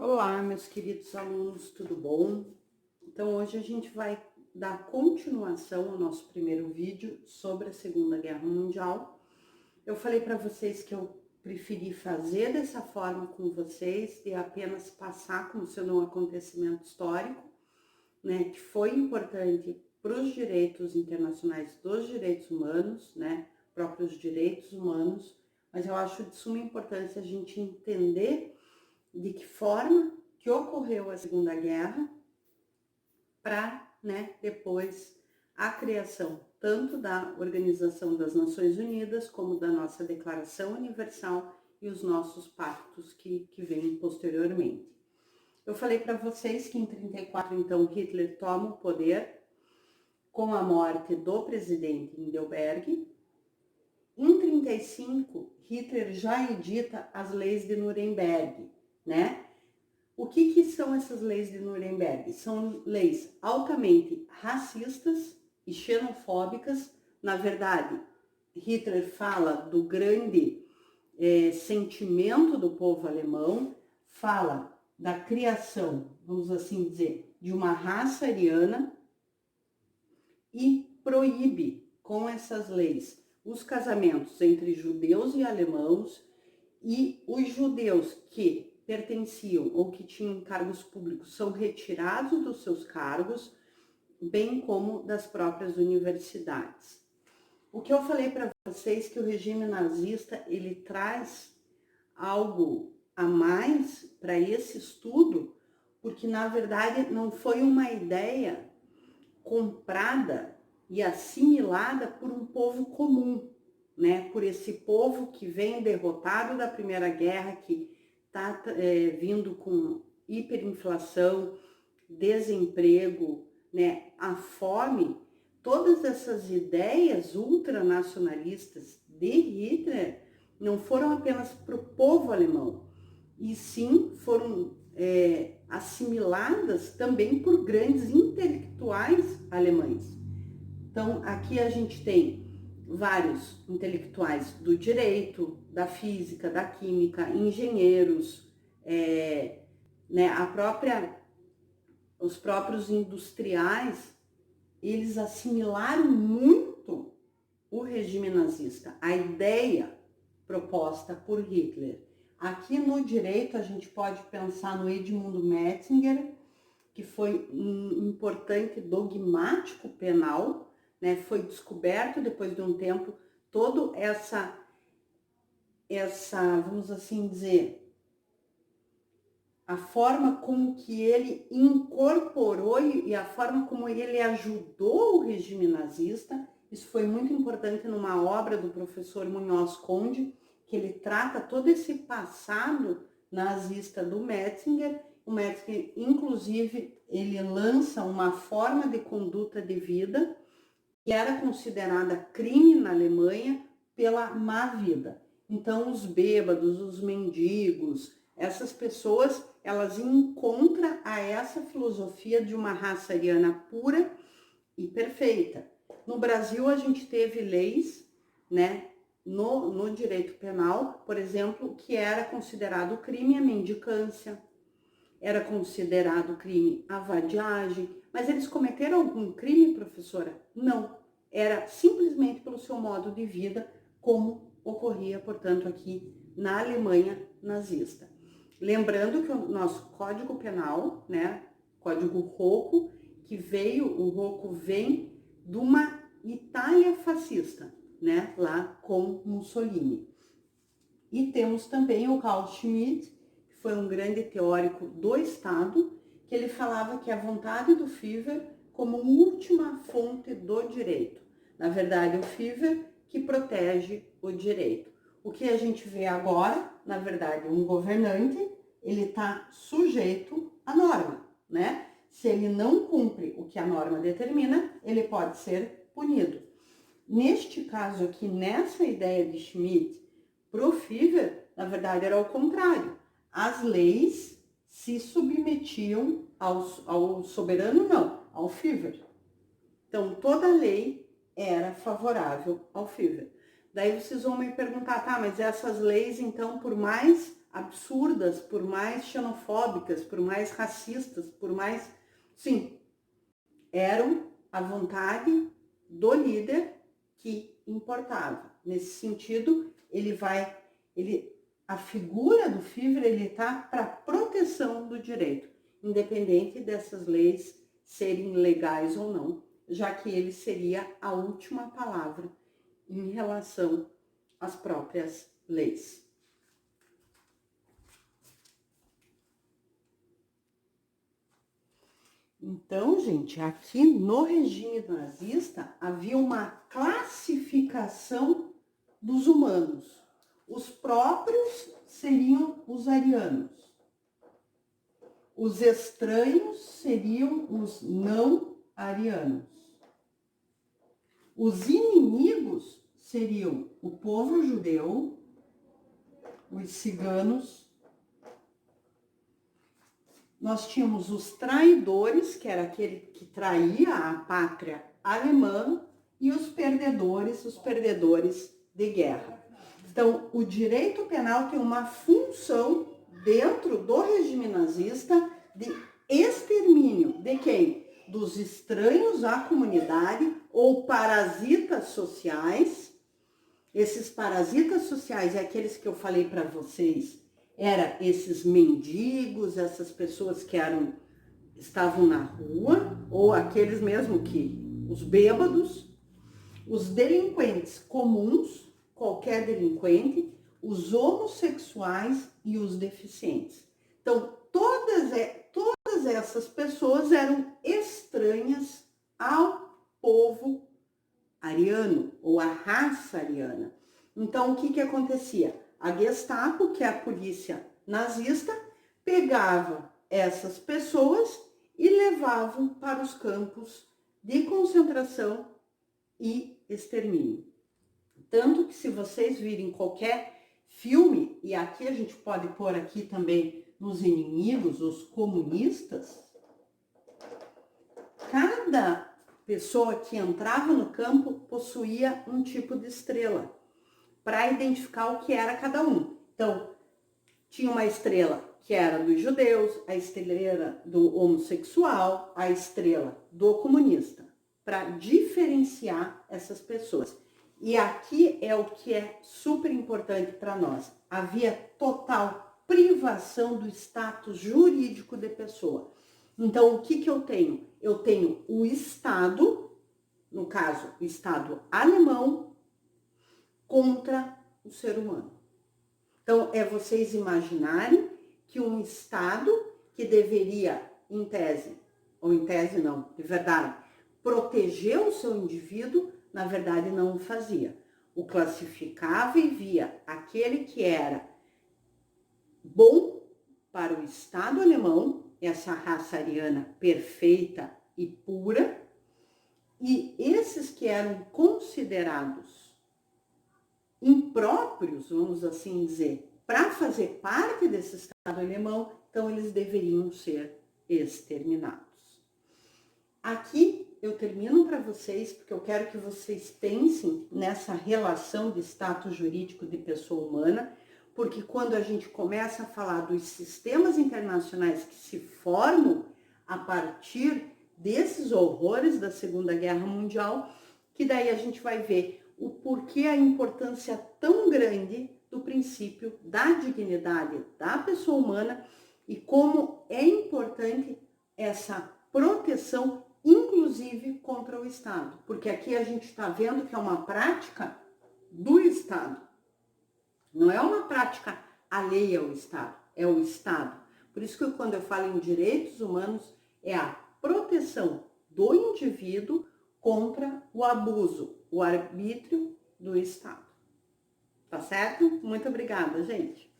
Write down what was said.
Olá, meus queridos alunos, tudo bom? Então, hoje a gente vai dar continuação ao nosso primeiro vídeo sobre a Segunda Guerra Mundial. Eu falei para vocês que eu preferi fazer dessa forma com vocês e apenas passar como sendo um acontecimento histórico, né, que foi importante para os direitos internacionais dos direitos humanos, né, próprios direitos humanos, mas eu acho de suma importância a gente entender de que forma que ocorreu a Segunda Guerra para, né, depois a criação tanto da Organização das Nações Unidas como da nossa Declaração Universal e os nossos pactos que vêm posteriormente. Eu falei para vocês que em 1934, então, Hitler toma o poder com a morte do presidente Hindenburg. Em 1935, Hitler já edita as leis de Nuremberg, né? O que são essas leis de Nuremberg? São leis altamente racistas e xenofóbicas. Na verdade, Hitler fala do grande sentimento do povo alemão, fala da criação, vamos assim dizer, de uma raça ariana e proíbe com essas leis os casamentos entre judeus e alemãos, e os judeus que pertenciam ou que tinham cargos públicos são retirados dos seus cargos, bem como das próprias universidades. O que eu falei para vocês que o regime nazista ele traz algo a mais para esse estudo, porque na verdade não foi uma ideia comprada e assimilada por um povo comum, né? Por esse povo que vem derrotado da Primeira Guerra, que está vindo com hiperinflação, desemprego, né? A fome. Todas essas ideias ultranacionalistas de Hitler não foram apenas para o povo alemão, e sim foram assimiladas também por grandes intelectuais alemães. Então, aqui a gente tem vários intelectuais do direito, da física, da química, engenheiros, né, os próprios industriais, eles assimilaram muito o regime nazista, a ideia proposta por Hitler. Aqui no direito a gente pode pensar no Edmund Metzinger, que foi um importante dogmático penal, né? Foi descoberto depois de um tempo toda essa, vamos assim dizer, a forma como que ele incorporou e a forma como ele ajudou o regime nazista. Isso foi muito importante numa obra do professor Munhoz Conde, que ele trata todo esse passado nazista do Metzinger. O Metzinger, inclusive, ele lança uma forma de conduta de vida que era considerada crime na Alemanha pela má vida. Então, os bêbados, os mendigos, essas pessoas, elas encontram a essa filosofia de uma raça ariana pura e perfeita. No Brasil, a gente teve leis, né, no direito penal, por exemplo, que era considerado crime a mendicância, era considerado crime a vadiagem, mas eles cometeram algum crime, professora? Não, era simplesmente pelo seu modo de vida, como ocorria, portanto, aqui na Alemanha nazista. Lembrando que o nosso Código Penal, né, Código Rocco, o Rocco vem de uma Itália fascista, né, lá com Mussolini. E temos também o Carl Schmitt, que foi um grande teórico do Estado, que ele falava que a vontade do Führer como última fonte do direito. Na verdade, o Führer que protege o direito. O que a gente vê agora, na verdade, um governante, ele está sujeito à norma, né? Se ele não cumpre o que a norma determina, ele pode ser punido. Neste caso aqui, nessa ideia de Schmitt, para o Führer, na verdade, era o contrário. As leis se submetiam ao soberano, não, ao Führer. Então, toda lei era favorável ao Führer. Daí vocês vão me perguntar, tá, mas essas leis, então, por mais absurdas, por mais xenofóbicas, por mais racistas, por mais... Sim, eram a vontade do líder que importava. Nesse sentido, a figura do FIVR, ele está para proteção do direito, independente dessas leis serem legais ou não, já que ele seria a última palavra em relação às próprias leis. Então, gente, aqui no regime nazista havia uma classificação dos humanos. Os próprios seriam os arianos. Os estranhos seriam os não arianos. Os inimigos seriam o povo judeu, os ciganos. Nós tínhamos os traidores, que era aquele que traía a pátria alemã, e os perdedores de guerra. Então, o direito penal tem uma função dentro do regime nazista de extermínio de quem? Dos estranhos à comunidade ou parasitas sociais. Esses parasitas sociais é aqueles que eu falei para vocês, era esses mendigos, essas pessoas que estavam na rua, ou aqueles mesmo que, os bêbados, os delinquentes comuns, qualquer delinquente, os homossexuais e os deficientes. Então, todas essas pessoas eram estranhas ao povo ariano, ou à raça ariana. Então, o que acontecia? A Gestapo, que é a polícia nazista, pegava essas pessoas e levavam para os campos de concentração e extermínio. Tanto que se vocês virem qualquer filme, e aqui a gente pode pôr aqui também nos inimigos, os comunistas, cada pessoa que entrava no campo possuía um tipo de estrela para identificar o que era cada um. Então, tinha uma estrela que era dos judeus, a estrela do homossexual, a estrela do comunista, para diferenciar essas pessoas. E aqui é o que é super importante para nós. Havia total privação do status jurídico de pessoa. Então, o que eu tenho? Eu tenho o Estado, no caso, o Estado alemão, contra o ser humano. Então, é vocês imaginarem que um Estado que deveria, em tese, ou em tese não, de verdade, proteger o seu indivíduo, na verdade não o fazia. O classificava e via aquele que era bom para o Estado alemão, essa raça ariana perfeita e pura, e esses que eram considerados impróprios, vamos assim dizer, para fazer parte desse Estado alemão, então eles deveriam ser exterminados. Aqui eu termino para vocês, porque eu quero que vocês pensem nessa relação de status jurídico de pessoa humana, porque quando a gente começa a falar dos sistemas internacionais que se formam a partir desses horrores da Segunda Guerra Mundial, que daí a gente vai ver o porquê a importância tão grande do princípio da dignidade da pessoa humana e como é importante essa proteção, inclusive contra o Estado. Porque aqui a gente está vendo que é uma prática do Estado. Não é uma prática alheia ao Estado, é o Estado. Por isso que quando eu falo em direitos humanos, é a proteção do indivíduo contra o abuso, o arbítrio do Estado. Tá certo? Muito obrigada, gente.